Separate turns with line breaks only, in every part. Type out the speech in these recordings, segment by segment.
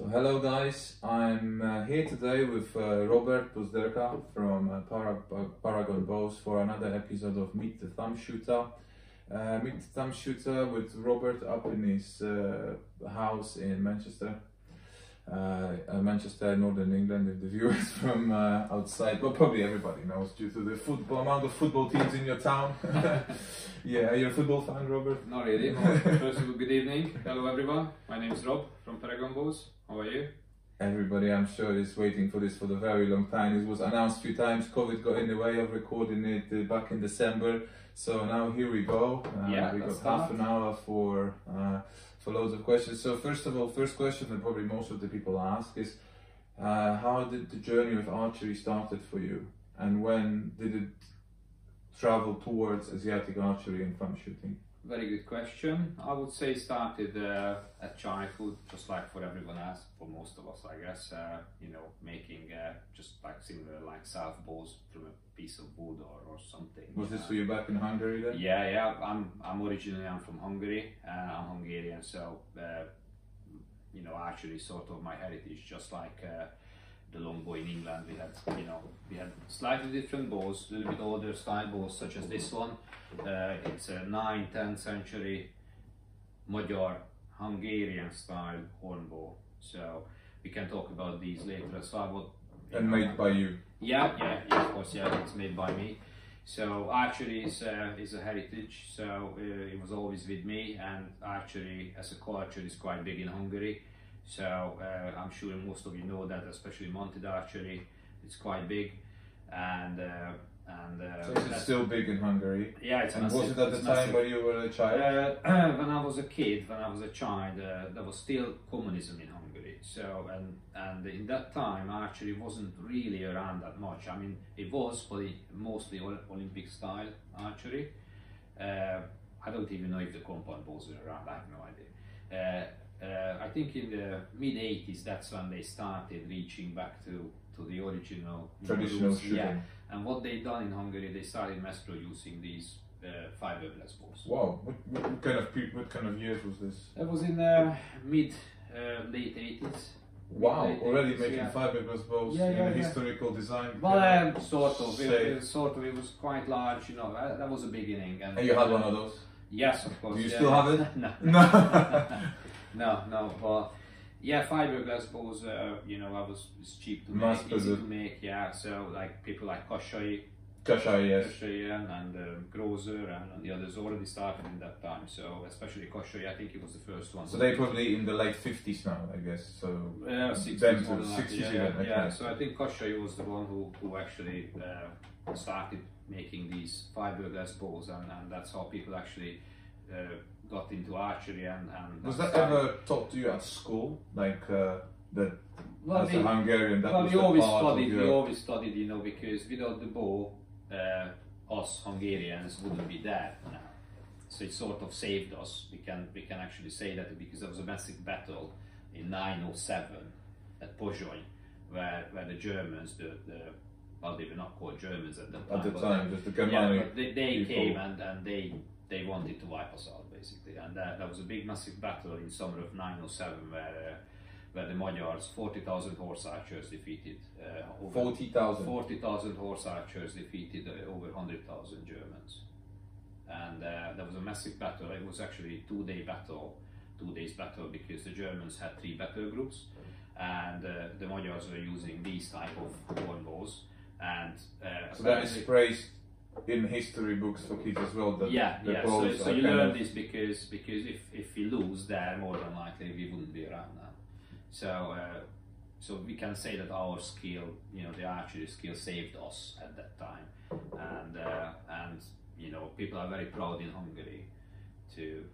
So hello guys, I'm here today with Robert Pozderka from Paragon Bows for another episode of Meet the Thumbshooter. Meet the Thumbshooter with Robert up in his house in Manchester. Manchester, Northern England, if the viewers from outside, but probably everybody knows due to the amount of football teams in your town. Yeah, are you a football fan, Robert?
Not really. First of all, good evening. Hello everyone. My name is Rob from Paragon Bows. How are you?
Everybody, I'm sure, is waiting for this for a very long time. It was announced a few times. COVID got in the way of recording it back in December. So now here we go. We got half an hour for loads of questions. So first of all, first question that probably most of the people ask is, how did the journey of archery started for you? And when did it travel towards Asiatic archery and thumb shooting?
Very good question. I would say started at childhood, just like for everyone else, for most of us, I guess. You know, making just like similar like south bows from a piece of wood or something.
Was this for you back in Hungary then?
Yeah. I'm originally from Hungary. I'm Hungarian, so you know, archery sort of my heritage, just like the longbow in England. We had slightly different bows, a little bit older style bows, such as this one. It's a 9th, 10th century Magyar Hungarian style hornbow. So we can talk about these later as well.
And made by you?
Yeah, of course, yeah, it's made by me. So archery is a heritage, so it was always with me, and archery as a culture is quite big in Hungary. So I'm sure most of you know that, especially mounted archery, it's quite big, and
so it's still big in Hungary.
Yeah, it's
massive. Was it at the time when you were a child?
When I was a kid, when I was a child, there was still communism in Hungary. So and in that time, archery wasn't really around that much. I mean, it was, but mostly Olympic style archery. I don't even know if the compound bows were around. I have no idea. I think in the mid-80s, that's when they started reaching back to the original
traditional shooting. Yeah.
And what they done in Hungary, they started mass producing these fiberglass bows.
Wow! What kind of years was this?
It was in late 80s.
Wow! Already making fiberglass bows in a historical design.
Well, sort of. It was quite large. You know, that was a beginning. And
you had one of those?
Yes, of course.
Do you still have it?
No. No. But yeah, fiberglass bows. You know, it's cheap to make, easy to make. Yeah. So like people like Kashai,
yes.
Kashai and Grozer and the others already started in that time. So especially Kashai, I think it was the first one.
So they probably in the late 50s now, I guess. So
60s. Yeah. So I think Kashai was the one who actually started making these fiberglass bows, and that's how people actually got into archery. And
was that ever taught to you at school, like that? Well, as a Hungarian, that was
we always studied, you know, because without the bow, us Hungarians wouldn't be there now. So it sort of saved us. We can actually say that because there was a massive battle in 907 at Pozsony, where the Germans, well, they were not called Germans at the time.
Just the Germanic.
Yeah, but they came and they wanted to wipe us out, basically. And that was a big, massive battle in summer of 907, where the Magyars, 40,000 horse archers defeated 40,000 horse archers defeated over 100,000 Germans. And there was a massive battle. It was actually a 2 days battle, because the Germans had 3 battle groups, and the Magyars were using these type of hornbows. And
so that is praised in history books for kids as well.
So you learn this because if we lose there, more than likely we wouldn't be around now. So we can say that our skill, you know, the archery skill saved us at that time, and you know, people are very proud in Hungary to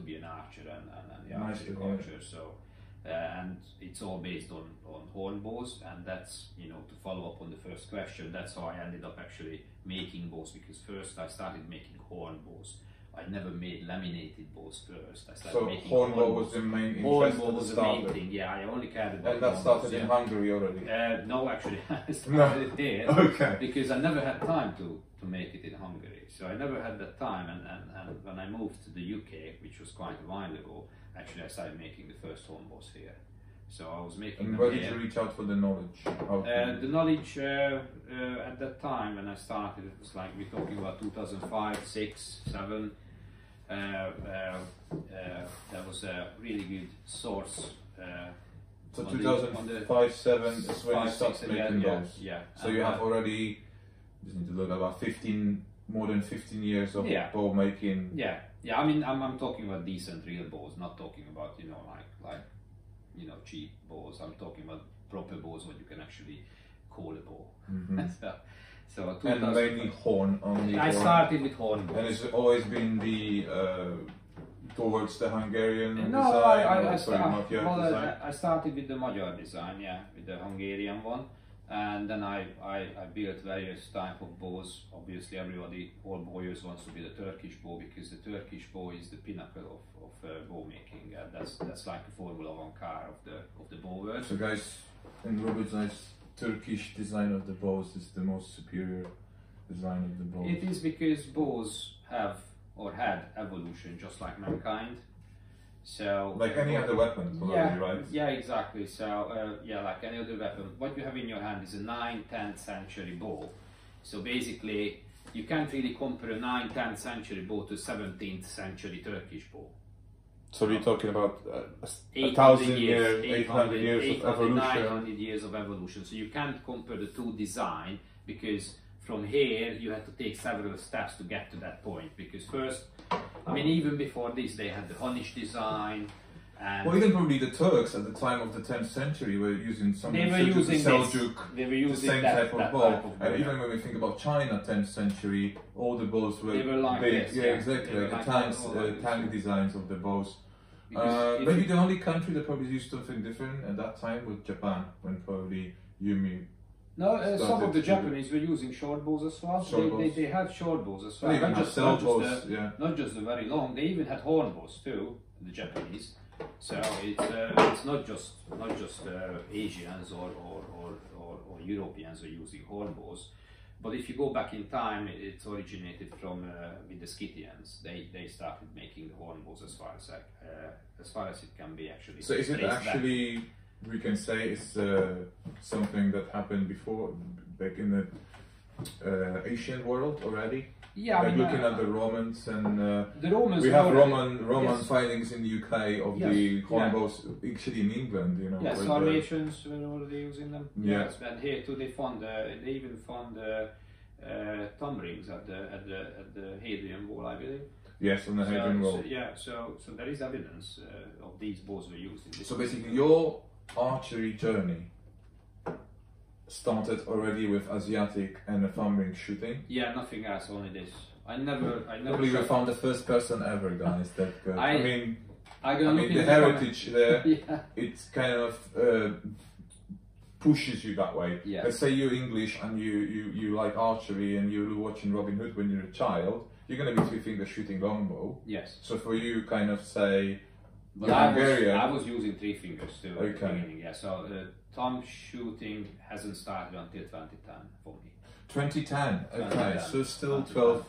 be an archer and the archery culture. So. And it's all based on horn bows, and that's, you know, to follow up on the first question, that's how I ended up actually making bows, because first I started making horn bows. I never made laminated bows first. I started making
horn bow was the main interest.
Horn bow was the main thing, yeah. I only cared about.
And that started in Hungary already?
No, actually, I started it here.
Okay.
Because I never had time to make it in Hungary. So I never had that time, and when I moved to the UK, which was quite a while ago, actually I started making the first horn bows here. So I was making.
And where did you reach out for the knowledge?
The knowledge at that time when I started, it was like we're talking about 2005, 6, 7. That was a really good source.
So 2005, 7 is when you started making bows.
Yeah.
So you have already, just need to look, about more than 15 years of bow making.
Yeah. I mean, I'm talking about decent real bows, not talking about cheap bows. I'm talking about proper bows, what you can actually call a bow. So
and mainly horn only.
I started with horn bows.
And it's always been the towards the Hungarian design.
I started with the Magyar design, with the Hungarian one, and then I built various type of bows. Obviously, all bowyers wants to be the Turkish bow because the Turkish bow is the pinnacle of bow making. That's like the Formula 1 car of the bow world.
So, guys, in Robert's eyes, Turkish design of the bows is the most superior design of the bows.
It is because bows have or had evolution just like mankind. So
like any other weapon, probably, right?
Yeah, exactly. So like any other weapon, what you have in your hand is a 9th, 10th century bow. So basically, you can't really compare a 9th, 10th century bow to 17th century Turkish bow.
So we're talking about 1,000 years, 800 years of evolution.
900 years of evolution. So you can't compare the two design because from here you have to take several steps to get to that point. Because first, I mean, even before this, they had the Hunnish design. And
well, even probably the Turks at the time of the 10th century were using some
Seljuk,
the same type of bow. And even when we think about China, 10th century, all the bows were
like
big.
This,
exactly, like the tank designs of the bows. Maybe the only country that probably used something different at that time was Japan, when probably Yumi.
No, some of the Japanese were using short bows as well. They had short bows as well. Not just the very long. They even had horn bows too. The Japanese. So it's not just Asians or Europeans are using horn bows. But if you go back in time, it originated from with the Scythians. They started making the horn bows as far as it can be actually.
So is it actually back? We can say it's something that happened before, back in the Asian world already.
Yeah,
like looking at the Romans and
the Romans.
We have Roman findings in the UK of the horn bows, actually in England, you know.
Yes, Sarmatians were already using them.
Yeah.
Yes, and here too they even found thumb rings at the Hadrian Wall, I believe.
Yes, on the Hadrian Wall.
So there is evidence of these bows were used in this.
So basically, your archery journey started already with Asiatic and a thumb ring shooting?
Yeah, nothing else, only this. I never.
Probably we found the first person ever, guys. That
I
mean the heritage there. It's kind of pushes you that way.
Yeah.
Let's say you're English and you like archery and you're watching Robin Hood when you're a child. You're going to be 3-finger shooting longbow.
Yes.
So for you, kind of say.
But I was using 3 fingers too at the beginning. Yeah. So thumb shooting hasn't started until 2010 for me.
2010. Okay. So still 12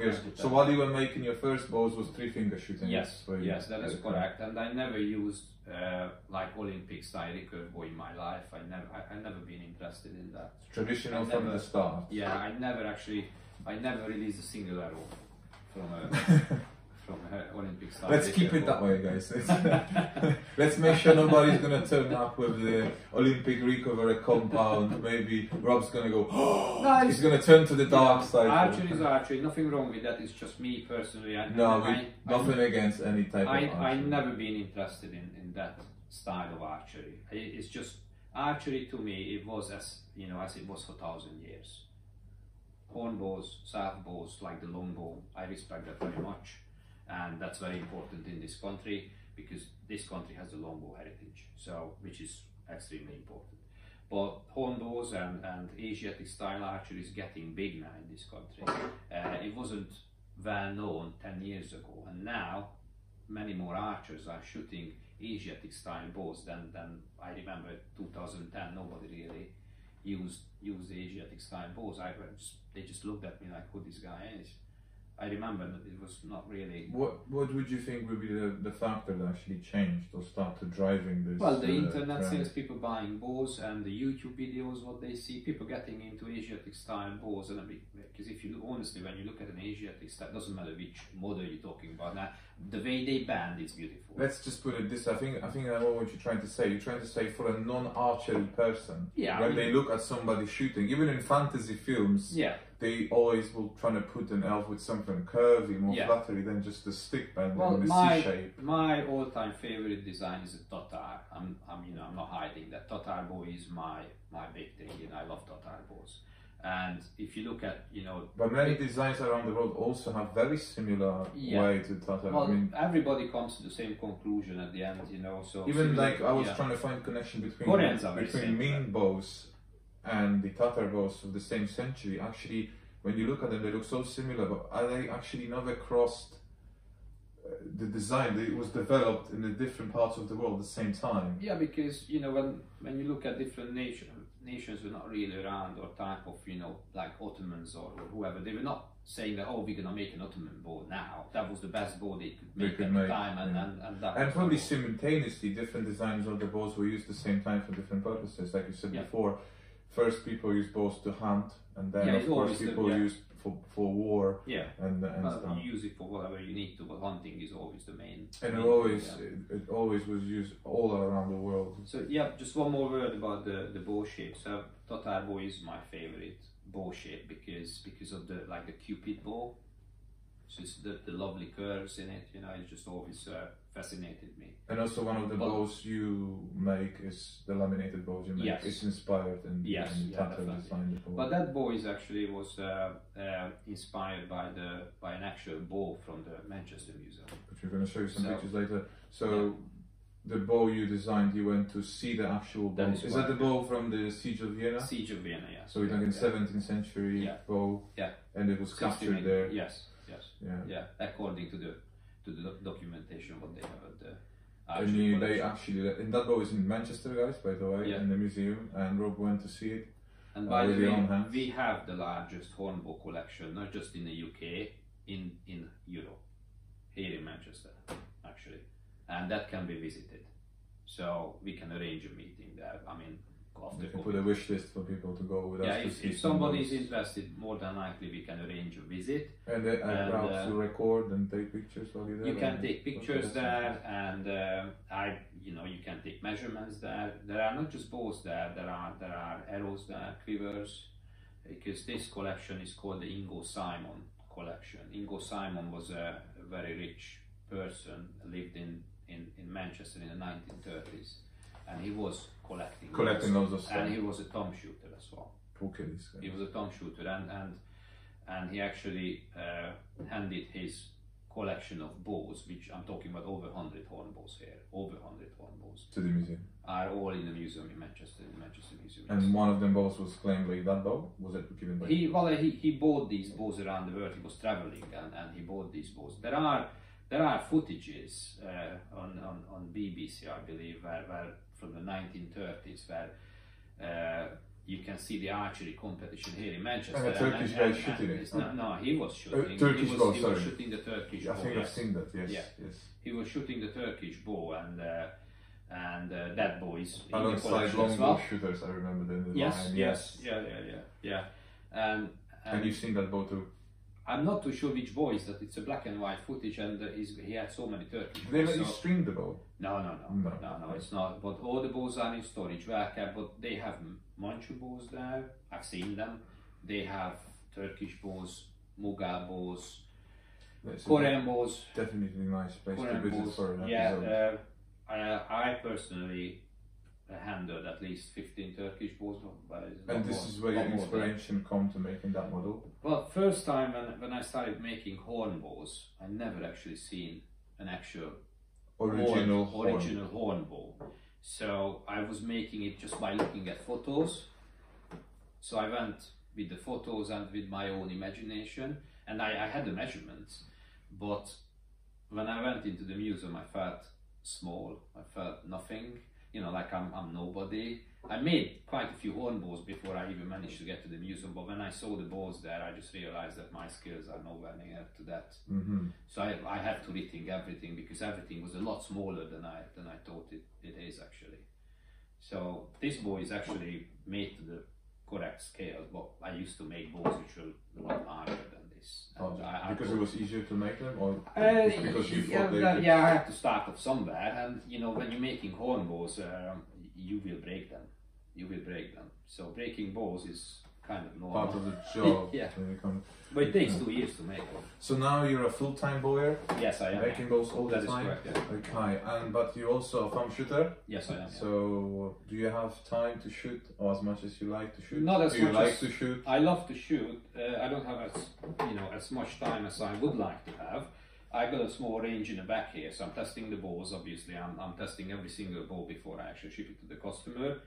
years. So while you were making your first bows, was 3-finger shooting?
Yes. Yes, that is correct. And I never used like Olympic style recurve bow in my life. I never been interested in that.
Traditional from the start.
Yeah, I never released a single arrow from Olympic style.
Let's keep it that way, guys. Let's make sure nobody's gonna turn up with the Olympic recurve a compound. Maybe Rob's gonna go. Oh, no, he's gonna turn to the dark side.
Archery is archery. Nothing wrong with that. It's just me personally.
Nothing against any type of archery.
I've never been interested in that style of archery. It's just archery to me. It was as it was for 1,000 years. Horn bows, south bows, like the longbow, I respect that very much, and that's very important in this country because this country has the longbow heritage, which is extremely important. But horn bows and Asiatic style archery is getting big now in this country. It wasn't well known 10 years ago, and now many more archers are shooting Asiatic style bows than I remember 2010. Nobody really used the Asiatic style bows. They just looked at me like who this guy is. I remember that it was not really.
What would you think would be the factor that actually changed or started driving this?
Well, the internet sales, people buying bows, and the YouTube videos, what they see, people getting into Asiatic style bows, and because if you honestly, when you look at an Asiatic style, it doesn't matter which model you're talking about. Now, the way they band is beautiful.
Let's just put it this. I think I know what you're trying to say. You're trying to say for a non-archery person, when they look at somebody shooting, even in fantasy films, they always will try to put an elf with something curvy, more flattery than just the stick band in the C shape.
My all-time favorite design is a Tatar. I'm not hiding that. Tatar bow is my big thing. I love Tatar bows. And if you look at,
but many designs around the world also have very similar way to Tatar.
Well, I mean, everybody comes to the same conclusion at the end, So
even like I was trying to find connection between Ming bows and the Tatar bows of the same century. Actually, when you look at them, they look so similar, but they actually never crossed the design. It was developed in the different parts of the world at the same time.
Yeah, because when you look at different nations were not really around, or type of like Ottomans or whoever, they were not saying that, oh, we're gonna make an Ottoman bow now. That was the best bow they could make at the time, and
probably simultaneously different designs of the bows were used at the same time for different purposes. Like you said before, first people used bows to hunt, and then of course people used for war. And stuff.
You use it for whatever you need to, but hunting is always the main.
And it always was used all around the world.
So just one more word about the bow shape. So Tatar bow is my favorite bow shape because of the Cupid bow. So it's the lovely curves in it. It just always fascinated me.
And also one of the bows you make is the laminated bows you make.
Yes.
It's inspired and Tatar designed the bow.
But that bow was inspired by an actual bow from the Manchester Museum.
Which we're going to show you some pictures later. So the bow you designed, you went to see the actual bow. Is that the bow from the Siege of Vienna?
Siege of Vienna, yes.
So it's like in 17th century bow.
Yeah.
And it was captured there.
Yes. According to the documentation what they have at the
they actually, and that bow is in Manchester, guys, by the way, in the museum, and Rob went to see it.
And by the way, we have the largest hornbow collection, not just in the UK, in Europe, here in Manchester, actually, and that can be visited. So we can arrange a meeting there. I mean,
we can put a wish list for people to go with us.
If somebody is interested, more than likely we can arrange a visit.
And perhaps to record and take pictures while you're there.
You can take pictures there, and you can take measurements there. There are not just bows there. There are arrows there, quivers, because this collection is called the Ingo Simon collection. Ingo Simon was a very rich person, lived in Manchester in the 1930s. And he was collecting
loads of stuff.
And he was a Thumbshooter as well.
Okay,
he was a Thumbshooter, and he actually handed his collection of bows, which I'm talking about over 100 hornbows here, over 100 hornbows.
To the museum.
Are all in the museum in Manchester, in the Manchester Museum.
And one of them bows was claimed like that bow? Was it given by
he bought these bows around the world. He was traveling and he bought these bows. There are footages on BBC, I believe, where from the 1930s, where you can see the archery competition here in Manchester.
And a Turkish guy shooting it.
No, he was shooting.
Turkish bow,
he was shooting the Turkish bow.
I think I've seen that. Yes.
He was shooting the Turkish bow, and that bow is in
alongside
the collection
long
as well.
bow shooters, I remember them.
Yes. And
you've seen that bow too.
I'm not too sure which bow is that. It's a black and white footage, and he had so many Turkish bows.
They let you string the bow?
No, it's not. But all the bows are in storage, but they have Manchu bows there. I've seen them. They have Turkish bows, Mughal bows, Korean bows.
Definitely nice place to visit for an
episode. I personally handled at least 15 Turkish bows.
And this is where your inspiration come to making that model?
Well, first time when I started making horn bows, I never actually seen an actual original horn bow. So I was making it just by looking at photos. So I went with the photos and with my own imagination, and I had the measurements, but when I went into the museum I felt small, I felt nothing, like I'm nobody, I made quite a few horn bows before I even managed to get to the museum, but when I saw the bows there, I just realized that my skills are nowhere near to that. So I had to rethink everything, because everything was a lot smaller than I thought it is actually. So this bow is actually made to the correct scale, but I used to make bows which were a lot larger than this.
Because it was easier to make them, or because you thought
I had to start off somewhere, and you know, when you're making horn bows, you will break them. You will break them. So breaking bows is kind of normal.
Part of the job.
Yeah. But it takes 2 years to make them.
So now you're a full-time bower?
Yes, I am.
Making bows all the time?
That is correct, yeah.
Okay, but you're also a thumbshooter?
Yes, I am.
So do you have time to shoot, or as much as you like to shoot?
Not as much. Do you
like to shoot?
I love to shoot. I don't have as much time as I would like to have. I've got a small range in the back here, so I'm testing the bows. Obviously, I'm testing every single bow before I actually ship it to the customer.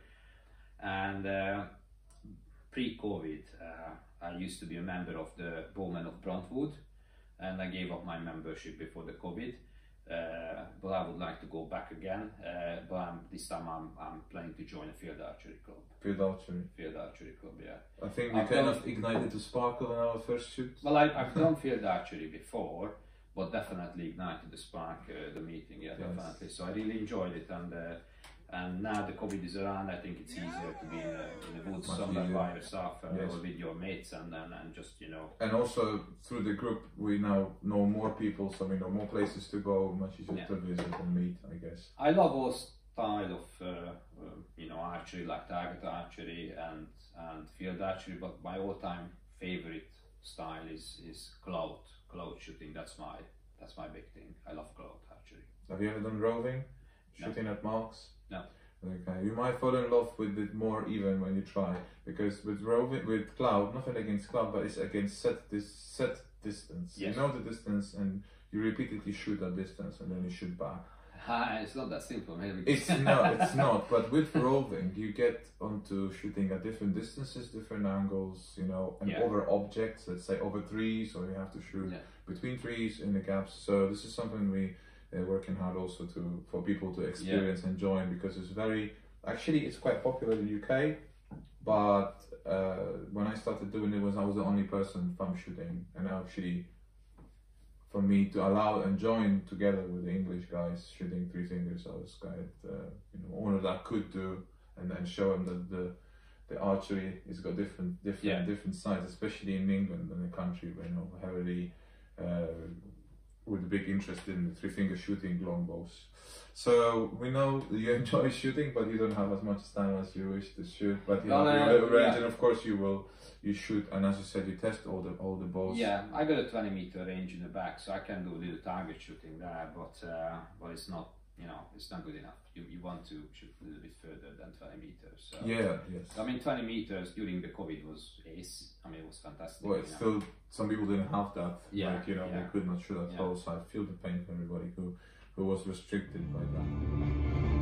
And pre-COVID, I used to be a member of the Bowmen of Bruntwood, and I gave up my membership before the COVID. But I would like to go back again. But this time I'm planning to join a field archery club.
Field archery?
Field archery club, yeah.
I think we kind of ignited the sparkle in our first shoot.
Well, I've done field archery before, but definitely ignited the spark, the meeting, yeah, yes. Definitely. So I really enjoyed it, and now the COVID is around, I think it's easier to be in the woods somewhere by yourself yes. Or with your mates, and just, you know. And also through the group, we now know more people, so we know more places to go, much easier to visit and meet, I guess. I love all style of archery, like target archery and field archery, but my all-time favorite style is cloud shooting. That's my big thing. I love cloud archery. Have you ever done roving? Shooting at marks? No. Okay, you might fall in love with it more even when you try, because with roving, with cloud, nothing against cloud, but it's against set distance. Yes. You know the distance, and you repeatedly shoot that distance, and then you shoot back. It's not that simple, maybe. It's not. But with roving, you get onto shooting at different distances, different angles, you know, and over objects. Let's say over trees, or you have to shoot between trees in the gaps. So this is something we. Working hard also for people to experience and join, because it's quite popular in the UK, but when I started doing it, I was the only person thumb shooting, and actually for me to allow and join together with the English guys shooting three fingers, I was quite honored that I could do, and then show them that the archery has got different sides, especially in England, in a country where heavily with a big interest in the three-finger shooting longbows. So we know you enjoy shooting, but you don't have as much time as you wish to shoot. But you have your little range, and of course you shoot. And as you said, you test all the bows. Yeah, I got a 20-meter range in the back, so I can do a little target shooting there. But it's not, it's not good enough. You want to shoot a little bit further than 20 meters. So. Yeah, yes. I mean, 20 meters during the COVID was ace. I mean, it was fantastic. Well, it's still, some people didn't have that. Yeah, they could not shoot at all. So I feel the pain for everybody who was restricted by that.